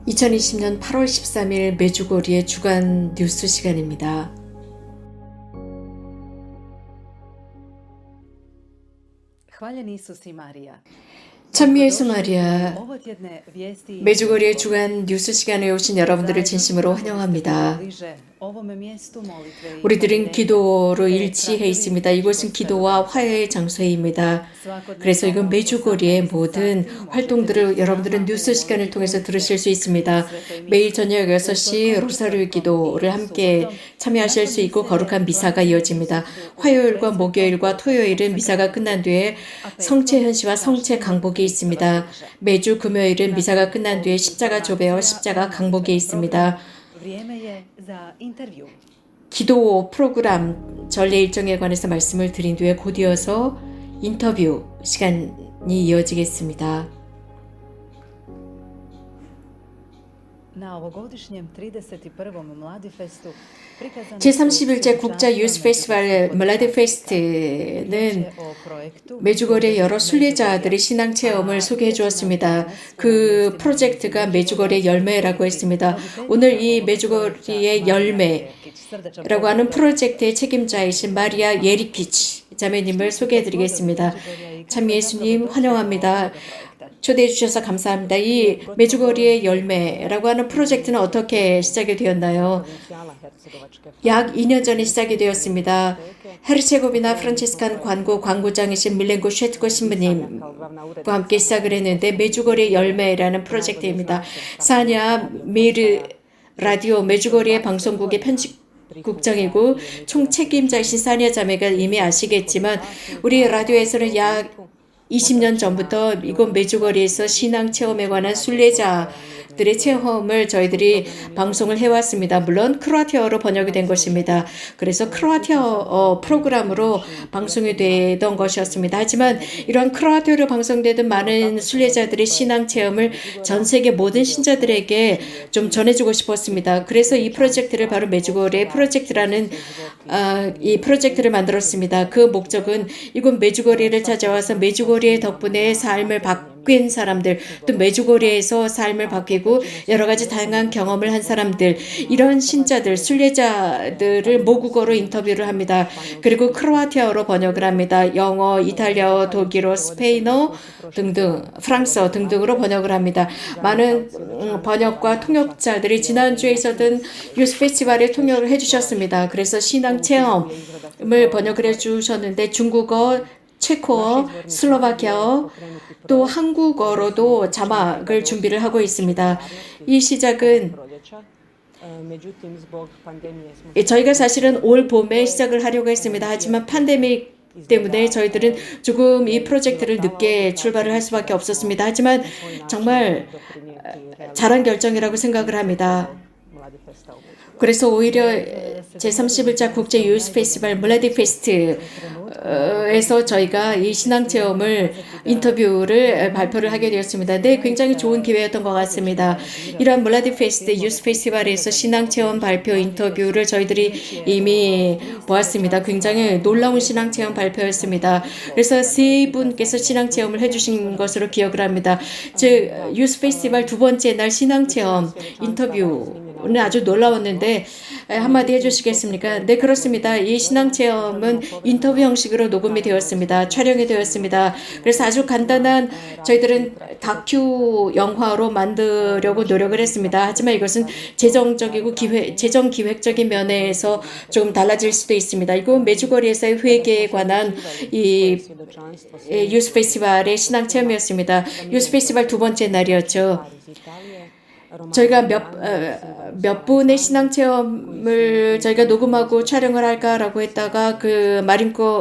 2020년 8월 13일 메주고리의 주간 뉴스 시간입니다. 찬미 예수 마리아, 메주고리의 주간 뉴스 시간에 오신 여러분들을 진심으로 환영합니다. 우리들은 기도로 일치해 있습니다. 이곳은 기도와 화해의 장소입니다. 그래서 이건 메주고리의 모든 활동들을 여러분들은 뉴스 시간을 통해서 들으실 수 있습니다. 매일 저녁 6시 로사리오 기도를 함께 참여하실 수 있고 거룩한 미사가 이어집니다. 화요일과 목요일과 토요일은 미사가 끝난 뒤에 성체 현시와 성체 강복이 있습니다. 매주 금요일은 미사가 끝난 뒤에 십자가 조배와 십자가 강복이 있습니다. 기도 프로그램 전례 일정에 관해서 말씀을 드린 뒤에 곧 이어서 인터뷰 시간이 이어지겠습니다. 제31째 국제 유스 페스티벌 물라디 페스트는 메주거리의 여러 순례자들의 신앙 체험을 소개해 주었습니다. 그 프로젝트가 메주거리의 열매라고 했습니다. 오늘 이 메주거리의 열매라고 하는 프로젝트의 책임자이신 마리아 예리키치 자매님을 소개해 드리겠습니다. 참 예수님 환영합니다. 초대해 주셔서 감사합니다. 이 메주거리의 열매라고 하는 프로젝트는 어떻게 시작이 되었나요? 약 2년 전에 시작이 되었습니다. 헤르체고비나 프란치스칸 광고장이신 밀렌코 쉐트코 신부님과 함께 시작을 했는데 메주거리의 열매라는 프로젝트입니다. 사냐 미르 라디오 메주거리의 방송국의 편집국장이고 총책임자이신 사냐 자매가 이미 아시겠지만 우리 라디오에서는 약 20년 전부터 이곳 메주거리에서 신앙 체험에 관한 순례자들의 체험을 저희들이 방송을 해왔습니다. 물론 크로아티아어로 번역이 된 것입니다. 그래서 크로아티아어 프로그램으로 방송이 되던 것이었습니다. 하지만 이러한 크로아티아어로 방송되던 많은 순례자들의 신앙 체험을 전 세계 모든 신자들에게 좀 전해주고 싶었습니다. 그래서 이 프로젝트를 바로 메주거리의 프로젝트라는 이 프로젝트를 만들었습니다. 그 목적은 이곳 메주거리를 찾아와서 메주거리의 덕분에 삶을 바뀐 사람들, 또 메주거리에서 삶을 바뀌고 여러 가지 다양한 경험을 한 사람들, 이런 신자들, 순례자들을 모국어로 인터뷰를 합니다. 그리고 크로아티아어로 번역을 합니다. 영어, 이탈리아어, 독일어, 스페인어 등등, 프랑스어 등등으로 번역을 합니다. 많은 번역과 통역자들이 지난주에 있었던 유스 페스티벌에 통역을 해주셨습니다. 그래서 신앙 체험을 번역을 해주셨는데 중국어, 체코어, 슬로바키아어, 또 한국어로도 자막을 준비를 하고 있습니다. 이 시작은 저희가 사실은 올 봄에 시작을 하려고 했습니다. 하지만 팬데믹 때문에 저희들은 조금 이 프로젝트를 늦게 출발을 할 수밖에 없었습니다. 하지만 정말 잘한 결정이라고 생각을 합니다. 그래서 오히려 제31차 국제 유스 페스티벌 물라디 페스트에서 저희가 이 신앙 체험을 인터뷰를 발표를 하게 되었습니다. 네, 굉장히 좋은 기회였던 것 같습니다. 이러한 물라디 페스트 유스 페스티벌에서 신앙 체험 발표 인터뷰를 저희들이 이미 보았습니다. 굉장히 놀라운 신앙 체험 발표였습니다. 그래서 세 분께서 신앙 체험을 해주신 것으로 기억을 합니다. 즉 유스 페스티벌 두 번째 날 신앙 체험 인터뷰는 아주 놀라웠는데 한마디 해주시겠습니까? 네, 그렇습니다. 이 신앙체험은 인터뷰 형식으로 녹음이 되었습니다. 촬영이 되었습니다. 그래서 아주 간단한 저희들은 다큐 영화로 만들려고 노력을 했습니다. 하지만 이것은 재정적이고 재정 기획적인 면에서 조금 달라질 수도 있습니다. 이건 메주거리에서의 회개에 관한 이 유스 페스티벌의 신앙체험이었습니다. 유스 페스티벌 두 번째 날이었죠. 저희가 몇 분의 신앙 체험을 저희가 녹음하고 촬영을 할까라고 했다가 그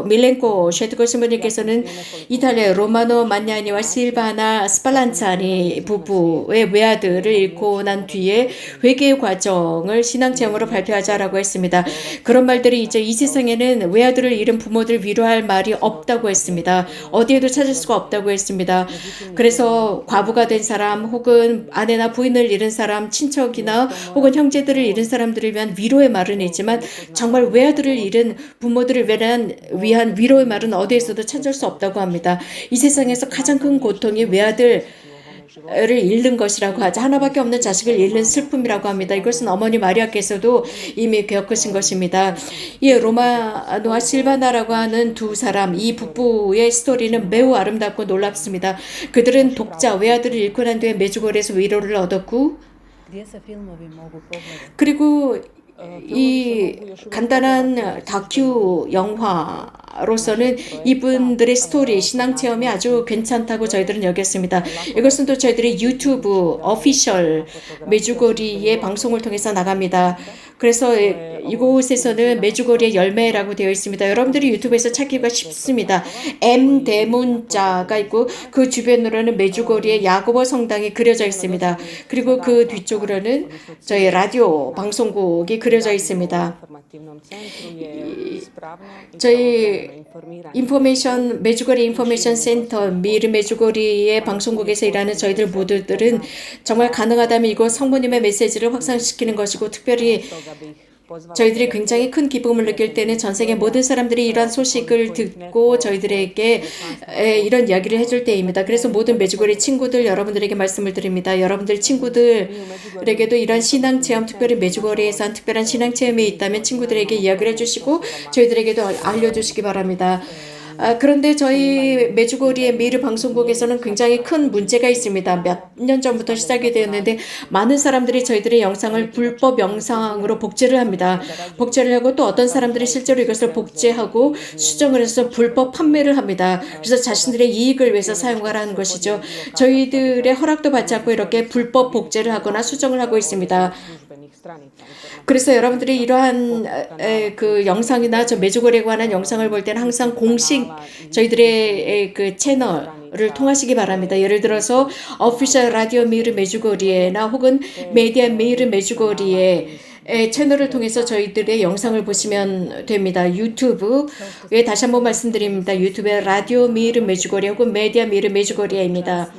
밀렌코 쉐트코 신부님께서는 이탈리아 로마노 만냐니와 실바나 스팔란차니 부부의 외아들을 잃고 난 뒤에 회개의 과정을 신앙 체험으로 발표하자라고 했습니다. 그런 말들이 이제 이 세상에는 외아들을 잃은 부모들 위로할 말이 없다고 했습니다. 어디에도 찾을 수가 없다고 했습니다. 그래서 과부가 된 사람 혹은 아내나 부인을 잃은 사람, 친척이나 혹은 형제들을 잃은 사람들을 위한 위로의 말은 있지만 정말 외아들을 잃은 부모들을 위한 위로의 말은 어디에서도 찾을 수 없다고 합니다. 이 세상에서 가장 큰 고통이 외아들 잃는 것이라고 하죠. 하나밖에 없는 자식을 잃는 슬픔이라고 합니다. 이것은 어머니 마리아께서도 이미 겪으신 것입니다. 이 로마노와 실바나라고 하는 두 사람, 이 부부의 스토리는 매우 아름답고 놀랍습니다. 그들은 독자, 외아들을 잃고 난 뒤에 메주고리에서 위로를 얻었고, 그리고 이 간단한 다큐 영화로서는 이분들의 스토리, 신앙 체험이 아주 괜찮다고 저희들은 여겼습니다. 이것은 또 저희들이 유튜브 오피셜 메주고리의 방송을 통해서 나갑니다. 그래서 이곳에서는 메주고리의 열매라고 되어 있습니다. 여러분들이 유튜브에서 찾기가 쉽습니다. M 대문자가 있고 그 주변으로는 메주고리의 야고보 성당이 그려져 있습니다. 그리고 그 뒤쪽으로는 저희 라디오 방송국이 그려져 있습니다. 저희 메주고리 인포메이션 센터 미르 메주고리의 방송국에서 일하는 저희들 모두들은 정말 가능하다면 이곳 성모님의 메시지를 확산시키는 것이고, 특별히 저희들이 굉장히 큰 기쁨을 느낄 때는 전 세계 모든 사람들이 이러한 소식을 듣고 저희들에게 이런 이야기를 해줄 때입니다. 그래서 모든 메주고리 친구들 여러분들에게 말씀을 드립니다. 여러분들 친구들에게도 이런 신앙 체험, 특별히 메주고리에서 한 특별한 신앙 체험이 있다면 친구들에게 이야기를 해주시고 저희들에게도 알려주시기 바랍니다. 그런데 저희 메주고리의 미르 방송국에서는 굉장히 큰 문제가 있습니다. 몇 년 전부터 시작이 되었는데 많은 사람들이 저희들의 영상을 불법 영상으로 복제를 합니다. 복제를 하고 또 어떤 사람들이 실제로 이것을 복제하고 수정을 해서 불법 판매를 합니다. 그래서 자신들의 이익을 위해서 사용하라는 것이죠. 저희들의 허락도 받지 않고 이렇게 불법 복제를 하거나 수정을 하고 있습니다. 그래서 여러분들이 이러한 그 영상이나 저 메주고리에 관한 영상을 볼 때는 항상 공식 저희들의 그 채널을 통하시기 바랍니다. 예를 들어서 오피셜 라디오 미르 메주고리에나 혹은 메디아 미르 메주고리에 채널을 통해서 저희들의 영상을 보시면 됩니다. 유튜브에 다시 한번 말씀드립니다. 유튜브에 라디오 미르 메주고리 혹은 메디아 미르 메주고리입니다.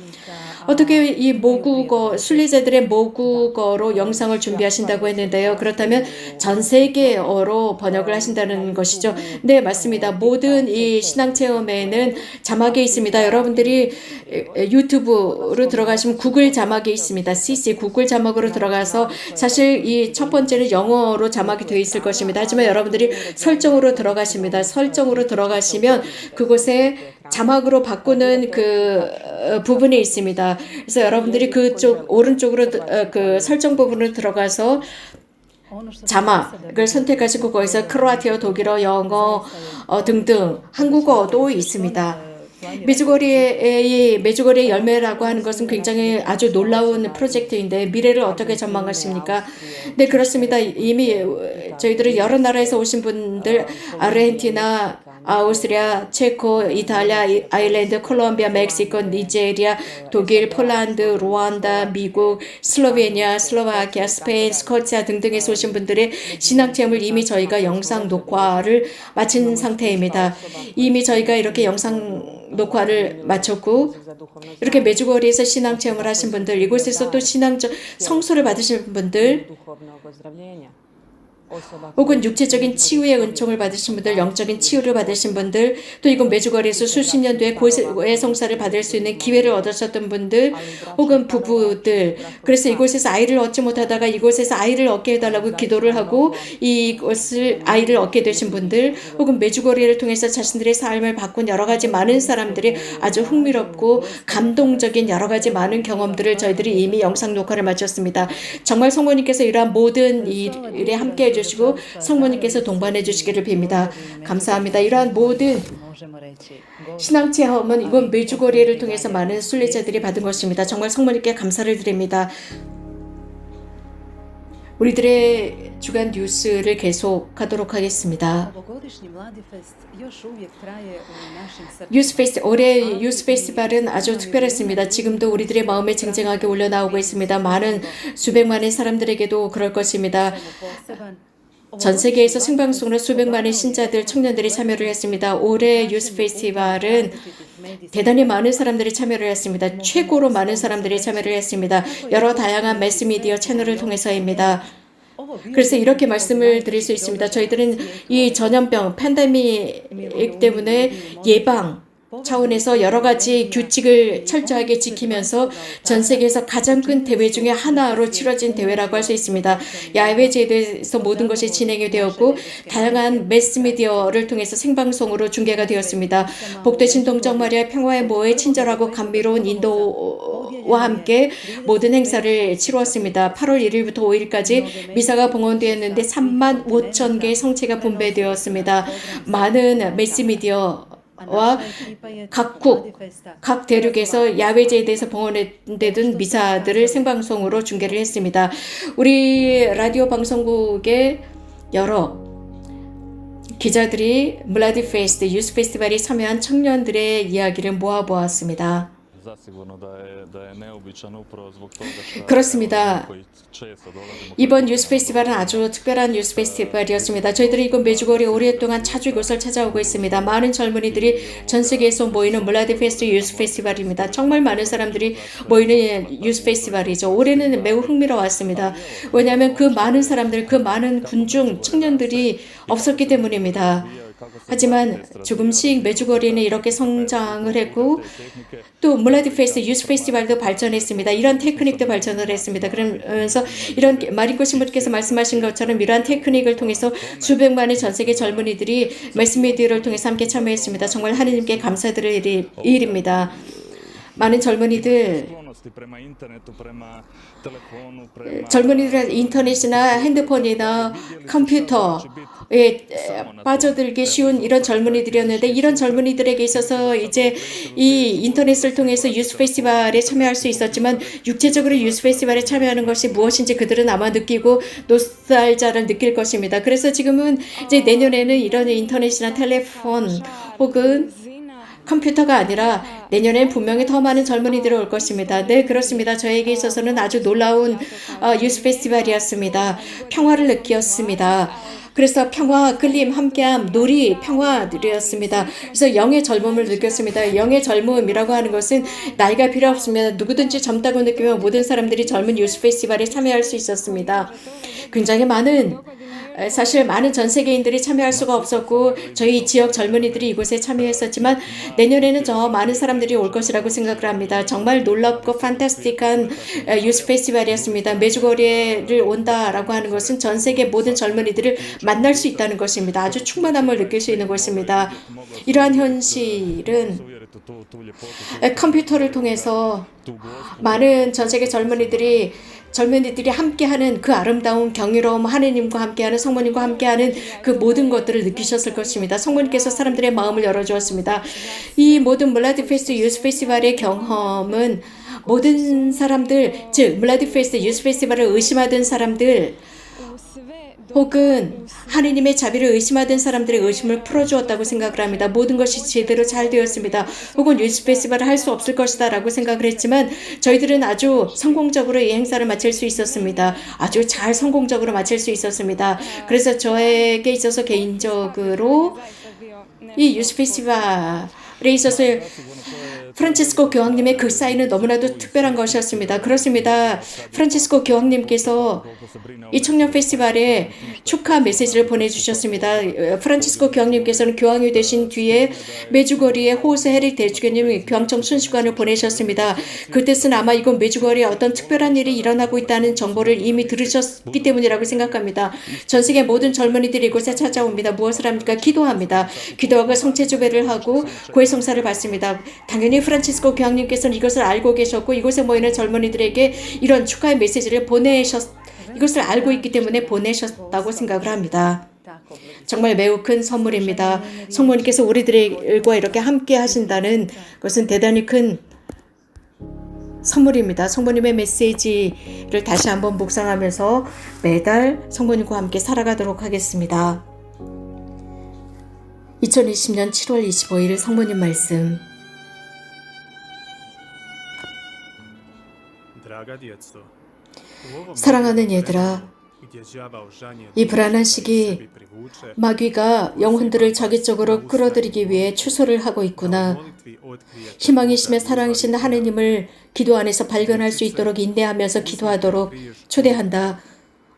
어떻게 이 모국어, 순례자들의 모국어로 영상을 준비하신다고 했는데요. 그렇다면 전 세계어로 번역을 하신다는 것이죠. 네, 맞습니다. 모든 이 신앙체험에는 자막이 있습니다. 여러분들이 유튜브로 들어가시면 구글 자막이 있습니다. CC, 구글 자막으로 들어가서 사실 이 첫 번째는 영어로 자막이 되어 있을 것입니다. 하지만 여러분들이 설정으로 들어가십니다. 설정으로 들어가시면 그곳에 자막으로 바꾸는 그 부분이 있습니다. 그래서 여러분들이 그쪽 오른쪽으로 그 설정 부분으로 들어가서 자막을 선택하시고 거기서 크로아티아, 독일어, 영어 등등 한국어도 있습니다. 메주고리의 열매라고 하는 것은 굉장히 아주 놀라운 프로젝트인데 미래를 어떻게 전망하십니까? 네, 그렇습니다. 이미 저희들은 여러 나라에서 오신 분들, 아르헨티나, 아우스트리아, 체코, 이탈리아, 아일랜드, 콜롬비아, 멕시코, 니제리아, 독일, 폴란드, 루안다, 미국, 슬로베니아, 슬로바키아, 스페인, 스코치아 등등에서 오신 분들의 신앙체험을 이미 저희가 영상 녹화를 마친 상태입니다. 이미 저희가 이렇게 영상 녹화를 마쳤고 이렇게 메주고리에서 신앙체험을 하신 분들, 이곳에서 또 성소를 받으신 분들, 혹은 육체적인 치유의 은총을 받으신 분들, 영적인 치유를 받으신 분들, 또 이곳 메주거리에서 수십 년 뒤에 고해 성사를 받을 수 있는 기회를 얻으셨던 분들, 혹은 부부들, 그래서 이곳에서 아이를 얻지 못하다가 이곳에서 아이를 얻게 해달라고 기도를 하고 이곳을 아이를 얻게 되신 분들, 혹은 메주거리를 통해서 자신들의 삶을 바꾼 여러 가지 많은 사람들이 아주 흥미롭고 감동적인 여러 가지 많은 경험들을 저희들이 이미 영상 녹화를 마쳤습니다. 정말 성모님께서 이러한 모든 일에 함께 해주시고 성모님께서 동반해 주시기를 빕니다. 감사합니다. 이러한 모든 신앙체험은 이건 메주고리를 통해서 많은 순례자들이 받은 것입니다. 정말 성모님께 감사를 드립니다. 우리들의 주간 뉴스를 계속하도록 하겠습니다. 올해 유스 페스티벌은 아주 특별했습니다. 지금도 우리들의 마음에 쟁쟁하게 올려나오고 있습니다. 많은 수백만의 사람들에게도 그럴 것입니다. 전 세계에서 생방송으로 수백만의 신자들, 청년들이 참여를 했습니다. 올해 유스 페스티벌은 대단히 많은 사람들이 참여를 했습니다. 최고로 많은 사람들이 참여를 했습니다. 여러 다양한 매스미디어 채널을 통해서입니다. 그래서 이렇게 말씀을 드릴 수 있습니다. 저희들은 이 전염병 팬데믹 때문에 예방, 차원에서 여러 가지 규칙을 철저하게 지키면서 전 세계에서 가장 큰 대회 중에 하나로 치러진 대회라고 할 수 있습니다. 야외제에 대해서 모든 것이 진행이 되었고 다양한 매스미디어를 통해서 생방송으로 중계가 되었습니다. 복되신 동정 마리아 평화의 모에 친절하고 감미로운 인도와 함께 모든 행사를 치루었습니다. 8월 1일부터 5일까지 미사가 봉헌되었는데 3만 5천 개의 성체가 분배되었습니다. 많은 매스미디어 와 각국, 각 대륙에서 야외제에 대해서 봉헌되던 미사들을 생방송으로 중계를 했습니다. 우리 라디오 방송국의 여러 기자들이 블라디 페스트 유스 페스티벌에 참여한 청년들의 이야기를 모아보았습니다. 그렇습니다. 이번 유스 페스티벌은 아주 특별한 유스 페스티벌이었습니다. 저희들이 이곳 메주거리 오랫동안 자주 이곳을 찾아오고 있습니다. 많은 젊은이들이 전 세계에서 모이는 블라디 페스트 유스 페스티벌입니다. 정말 많은 사람들이 모이는 유스 페스티벌이죠. 올해는 매우 흥미로웠습니다. 왜냐하면 그 많은 사람들, 그 많은 군중 청년들이 없었기 때문입니다. 하지만 조금씩 메주거리는 이렇게 성장을 했고 또 블라디 페스트 유스 페스티벌도 발전했습니다. 이런 테크닉도 발전을 했습니다. 그러면서 이런 마리코 신부님께서 말씀하신 것처럼 이러한 테크닉을 통해서 수백만의 전 세계 젊은이들이 매스미디어를 통해서 함께 참여했습니다. 정말 하느님께 감사드릴 일입니다. 많은 젊은이들은 인터넷이나 핸드폰이나 컴퓨터에 빠져들기 쉬운 이런 젊은이들이었는데 이런 젊은이들에게 있어서 이제 이 인터넷을 통해서 유스 페스티벌에 참여할 수 있었지만 육체적으로 유스 페스티벌에 참여하는 것이 무엇인지 그들은 아마 느끼고 노스탈자를 느낄 것입니다. 그래서 지금은 이제 내년에는 이런 인터넷이나 텔레폰 혹은 컴퓨터가 아니라 내년엔 분명히 더 많은 젊은이들이 올 것입니다. 네, 그렇습니다. 저에게 있어서는 아주 놀라운 유스 페스티벌이었습니다. 평화를 느꼈습니다. 그래서 평화, 끌림, 함께함, 놀이, 평화들이었습니다. 그래서 영의 젊음을 느꼈습니다. 영의 젊음이라고 하는 것은 나이가 필요 없습니다. 누구든지 젊다고 느끼면 모든 사람들이 젊은 유스 페스티벌에 참여할 수 있었습니다. 굉장히 사실 많은 전 세계인들이 참여할 수가 없었고 저희 지역 젊은이들이 이곳에 참여했었지만 내년에는 더 많은 사람들이 올 것이라고 생각을 합니다. 정말 놀랍고 판타스틱한 유스 페스티벌이었습니다. 메주거리를 온다라고 하는 것은 전 세계 모든 젊은이들을 만날 수 있다는 것입니다. 아주 충만함을 느낄 수 있는 것입니다. 이러한 현실은 컴퓨터를 통해서 많은 전 세계 젊은이들이 함께하는 그 아름다운 경이로움, 하느님과 함께하는 성모님과 함께하는 그 모든 것들을 느끼셨을 것입니다. 성모님께서 사람들의 마음을 열어주었습니다. 이 모든 블라디 페스트 유스 페스티벌의 경험은 모든 사람들, 즉 블라디 페스트 유스 페스티벌을 의심하던 사람들 혹은 하느님의 자비를 의심하던 사람들의 의심을 풀어주었다고 생각을 합니다. 모든 것이 제대로 잘 되었습니다. 혹은 유스 페스티벌을 할 수 없을 것이다 라고 생각을 했지만 저희들은 아주 성공적으로 이 행사를 마칠 수 있었습니다. 아주 잘 성공적으로 마칠 수 있었습니다. 그래서 저에게 있어서 개인적으로 이 유스 페스티벌에 있어서 프란치스코 교황님의 그 사인은 너무나도 특별한 것이었습니다. 그렇습니다. 프란치스코 교황님께서 이 청년 페스티벌에 축하 메시지를 보내주셨습니다. 프란치스코 교황님께서는 교황이 되신 뒤에 메주거리에 호세 헤리테지 주교님 교황청 순식간을 보내셨습니다. 그 뜻은 아마 이곳 메주거리에 어떤 특별한 일이 일어나고 있다는 정보를 이미 들으셨기 때문이라고 생각합니다. 전 세계 모든 젊은이들이 이곳에 찾아옵니다. 무엇을 합니까? 기도합니다. 기도하고 성체주배를 하고 고해성사를 받습니다. 당연히 프란치스코 교황님께서는 이것을 알고 계셨고 이곳에 모이는 젊은이들에게 이런 축하의 메시지를 이것을 알고 있기 때문에 보내셨다고 생각을 합니다. 정말 매우 큰 선물입니다. 성모님께서 우리들과 이렇게 함께 하신다는 것은 대단히 큰 선물입니다. 성모님의 메시지를 다시 한번 묵상하면서 매달 성모님과 함께 살아가도록 하겠습니다. 2020년 7월 25일 성모님 말씀. 사랑하는 얘들아, 이 불안한 시기 마귀가 영혼들을 자기 쪽으로 끌어들이기 위해 추소를 하고 있구나. 희망이시며 사랑이신 하느님을 기도 안에서 발견할 수 있도록 인내하면서 기도하도록 초대한다.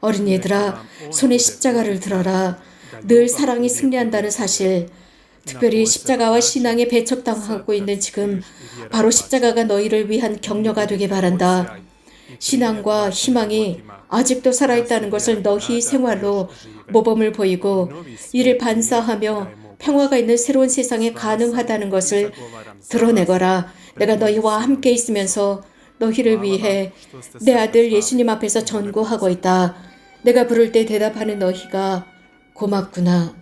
어린 얘들아, 손에 십자가를 들어라. 늘 사랑이 승리한다는 사실, 특별히 십자가와 신앙에 배척당하고 있는 지금 바로 십자가가 너희를 위한 격려가 되길 바란다. 신앙과 희망이 아직도 살아있다는 것을 너희 생활로 모범을 보이고 이를 반사하며 평화가 있는 새로운 세상에 가능하다는 것을 드러내거라. 내가 너희와 함께 있으면서 너희를 위해 내 아들 예수님 앞에서 전구하고 있다. 내가 부를 때 대답하는 너희가 고맙구나.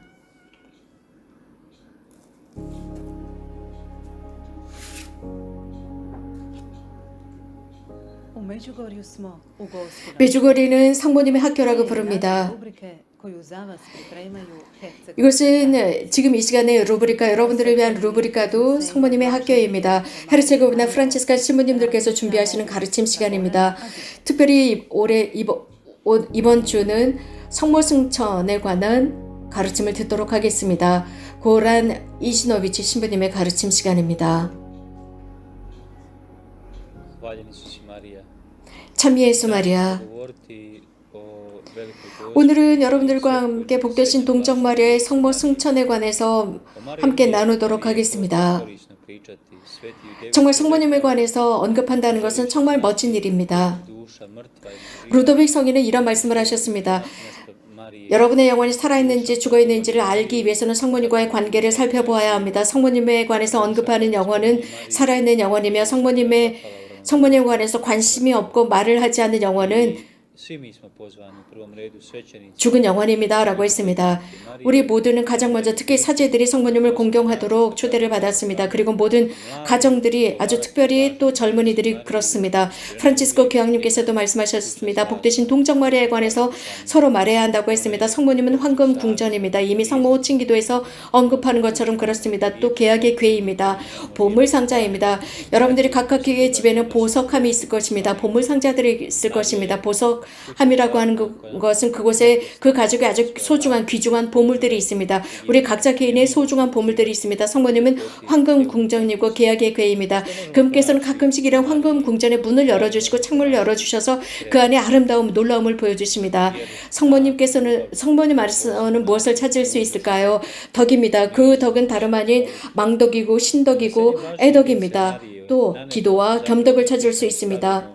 메주거리는 성모님의 학교라고 부릅니다. 이것은 지금 이 시간에 루브리카, 여러분들을 위한 루브리카도 성모님의 학교입니다. 헤르체고비나 프란치스칸 신부님들께서 준비하시는 가르침 시간입니다. 특별히 올해 이번 주는 성모 승천에 관한 가르침을 듣도록 하겠습니다. 고란 이시노비치 신부님의 가르침 시간입니다. 참 예수 마리아, 오늘은 여러분들과 함께 복되신 동정 마리아의 성모 승천에 관해서 함께 나누도록 하겠습니다. 정말 성모님에 관해서 언급한다는 것은 정말 멋진 일입니다. 루도빅 성인은 이런 말씀을 하셨습니다. 여러분의 영혼이 살아있는지 죽어있는지를 알기 위해서는 성모님과의 관계를 살펴보아야 합니다. 성모님에 관해서 언급하는 영혼은 살아있는 영혼이며 성모님에 관해서 관심이 없고 말을 하지 않는 영혼은 죽은 영혼입니다. 라고 했습니다. 우리 모두는 가장 먼저 특히 사제들이 성모님을 공경하도록 초대를 받았습니다. 그리고 모든 가정들이 아주 특별히 또 젊은이들이 그렇습니다. 프란치스코 교황님께서도 말씀하셨습니다. 복되신 동정 마리아에 관해서 서로 말해야 한다고 했습니다. 성모님은 황금 궁전입니다. 이미 성모 호칭 기도에서 언급하는 것처럼 그렇습니다. 또 계약의 궤입니다. 보물 상자입니다. 여러분들이 각각의 집에는 보석함이 있을 것입니다. 보물 상자들이 있을 것입니다. 보석함이라고 하는 것은 그곳에 그 가족의 아주 소중한 귀중한 보물들이 있습니다. 우리 각자 개인의 소중한 보물들이 있습니다. 성모님은 황금 궁전이고 계약의 궤입니다. 금께서는 가끔씩 이런 황금 궁전의 문을 열어주시고 창문을 열어주셔서 그 안에 아름다움, 놀라움을 보여주십니다. 성모님 안에서는 무엇을 찾을 수 있을까요? 덕입니다. 그 덕은 다름 아닌 망덕이고 신덕이고 애덕입니다. 또 기도와 겸덕을 찾을 수 있습니다.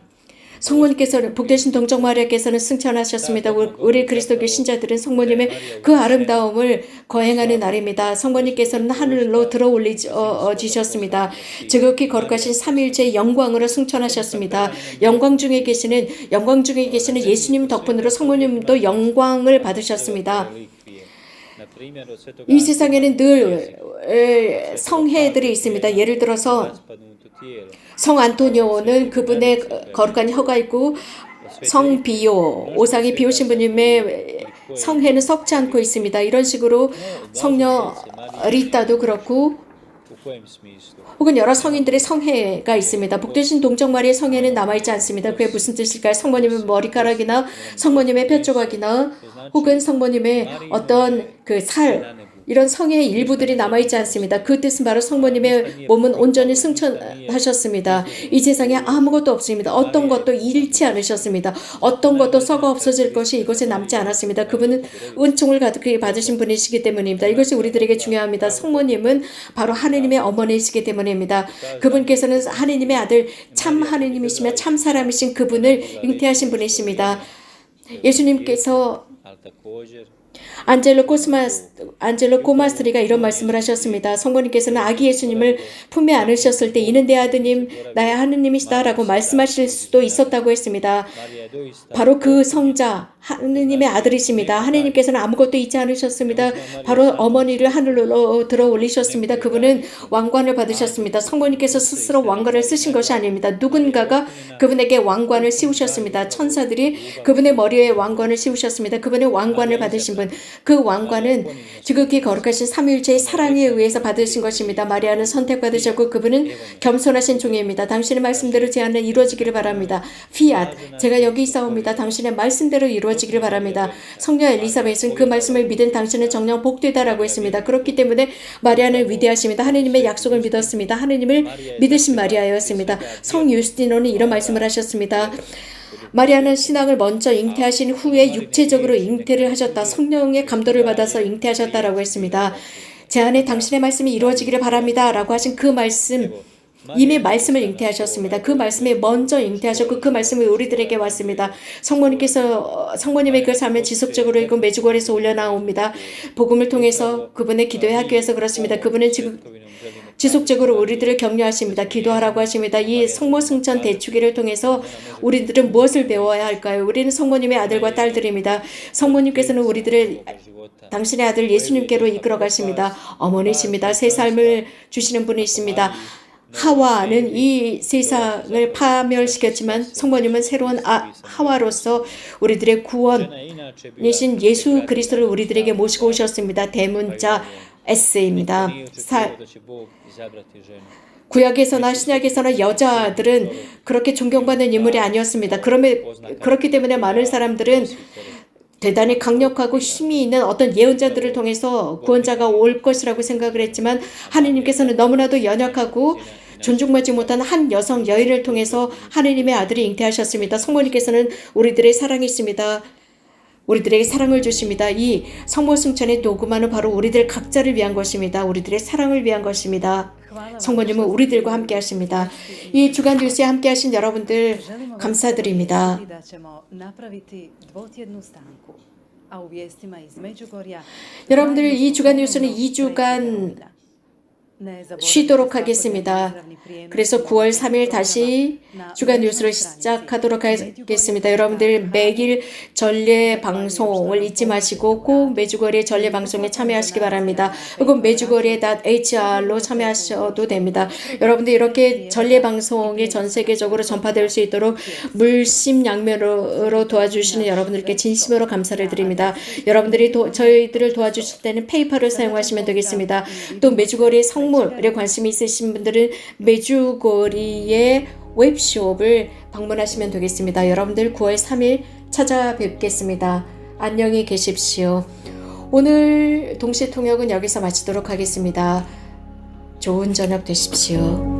성모님께서는 복되신 동정 마리아께서는 승천하셨습니다. 우리 그리스도교 신자들은 성모님의 그 아름다움을 거행하는 날입니다. 성모님께서는 하늘로 들어올리셨습니다. 지극히 거룩하신 삼위일체의 영광으로 승천하셨습니다. 영광 중에 계시는 예수님 덕분으로 성모님도 영광을 받으셨습니다. 이 세상에는 늘 성회들이 있습니다. 예를 들어서 성 안토니오는 그분의 거룩한 혀가 있고 성 비오, 오상이 비오 신부님의 성회는 썩지 않고 있습니다. 이런 식으로 성녀 리따도 그렇고 혹은 여러 성인들의 성회가 있습니다. 복되신 동정 마리아의 성회는 남아있지 않습니다. 그게 무슨 뜻일까요? 성모님의 머리카락이나 성모님의 뼈조각이나 혹은 성모님의 어떤 그 이런 성의 일부들이 남아있지 않습니다. 그 뜻은 바로 성모님의 몸은 온전히 승천하셨습니다. 이 세상에 아무것도 없습니다. 어떤 것도 잃지 않으셨습니다. 어떤 것도 썩어 없어질 것이 이곳에 남지 않았습니다. 그분은 은총을 가득히 받으신 분이시기 때문입니다. 이것이 우리들에게 중요합니다. 성모님은 바로 하느님의 어머니이시기 때문입니다. 그분께서는 하느님의 아들, 참 하느님이시며 참 사람이신 그분을 잉태하신 분이십니다. 예수님께서 안젤로 코마스트리가 이런 말씀을 하셨습니다. 성모님께서는 아기 예수님을 품에 안으셨을 때 이는 내 아드님, 나의 하느님이시다 라고 말씀하실 수도 있었다고 했습니다. 바로 그 성자, 하느님의 아들이십니다. 하느님께서는 아무것도 잊지 않으셨습니다. 바로 어머니를 하늘로 들어 올리셨습니다. 그분은 왕관을 받으셨습니다. 성모님께서 스스로 왕관을 쓰신 것이 아닙니다. 누군가가 그분에게 왕관을 씌우셨습니다. 천사들이 그분의 머리에 왕관을 씌우셨습니다. 그분의 왕관을 받으신 분, 그 왕관은 지극히 거룩하신 삼위일체의 사랑에 의해서 받으신 것입니다. 마리아는 선택받으셨고 그분은 겸손하신 종입니다. 당신의 말씀대로 제 안에 이루어지기를 바랍니다. 피앗, 제가 여기 있사옵니다. 당신의 말씀대로 이루어지기를 바랍니다. 성녀 엘리사벳은 그 말씀을 믿은 당신은 정녕 복되다라고 했습니다. 그렇기 때문에 마리아는 위대하십니다. 하느님의 약속을 믿었습니다. 하느님을 믿으신 마리아였습니다. 성 유스티노는 이런 말씀을 하셨습니다. 마리아는 신앙을 먼저 잉태하신 후에 육체적으로 잉태를 하셨다. 성령의 감도를 받아서 잉태하셨다라고 했습니다. 제 안에 당신의 말씀이 이루어지기를 바랍니다 라고 하신 그 말씀, 이미 말씀을 잉태하셨습니다. 그 말씀에 먼저 잉태하셨고 그 말씀이 우리들에게 왔습니다. 성모님의 그 삶을 지속적으로 이고 메주골에서 올려나옵니다. 복음을 통해서 그분의 기도의 학교에서 그렇습니다. 그분은 지속적으로 우리들을 격려하십니다. 기도하라고 하십니다. 이 성모 승천 대축기를 통해서 우리들은 무엇을 배워야 할까요? 우리는 성모님의 아들과 딸들입니다. 성모님께서는 우리들을 당신의 아들 예수님께로 이끌어 가십니다. 어머니십니다. 새 삶을 주시는 분이십니다. 하와는 이 세상을 파멸시켰지만 성모님은 새로운 하와로서 우리들의 구원이신 예수 그리스도를 우리들에게 모시고 오셨습니다. 대문자 S입니다. 구약에서나 신약에서나 여자들은 그렇게 존경받는 인물이 아니었습니다. 그렇기 때문에 많은 사람들은 대단히 강력하고 힘이 있는 어떤 예언자들을 통해서 구원자가 올 것이라고 생각을 했지만 하느님께서는 너무나도 연약하고 존중받지 못한 한 여성 여인을 통해서 하느님의 아들이 잉태하셨습니다. 성모님께서는 우리들의 사랑이십니다. 우리들에게 사랑을 주십니다. 이 성모 승천의 도구만은 바로 우리들 각자를 위한 것입니다. 우리들의 사랑을 위한 것입니다. 성모님은 우리들과 함께 하십니다. 이 주간 뉴스에 함께 하신 여러분들 감사드립니다. 여러분들 이 주간 뉴스는 2주간 쉬도록 하겠습니다. 그래서 9월 3일 다시 주간 뉴스를 시작하도록 하겠습니다. 여러분들 매일 전례 방송을 잊지 마시고 꼭 매주거리 전례 방송에 참여하시기 바랍니다. 그리고 매주거리.hr로 참여하셔도 됩니다. 여러분들 이렇게 전례 방송이 전 세계적으로 전파될 수 있도록 물심양면으로 도와주시는 여러분들께 진심으로 감사를 드립니다. 여러분들이 저희들을 도와주실 때는 페이팔을 사용하시면 되겠습니다. 또 매주거리의 성물에 관심이 있으신 분들은 매주거리의 웹숍을 방문하시면 되겠습니다. 여러분들 9월 3일 찾아뵙겠습니다. 안녕히 계십시오. 오늘 동시 통역은 여기서 마치도록 하겠습니다. 좋은 저녁 되십시오.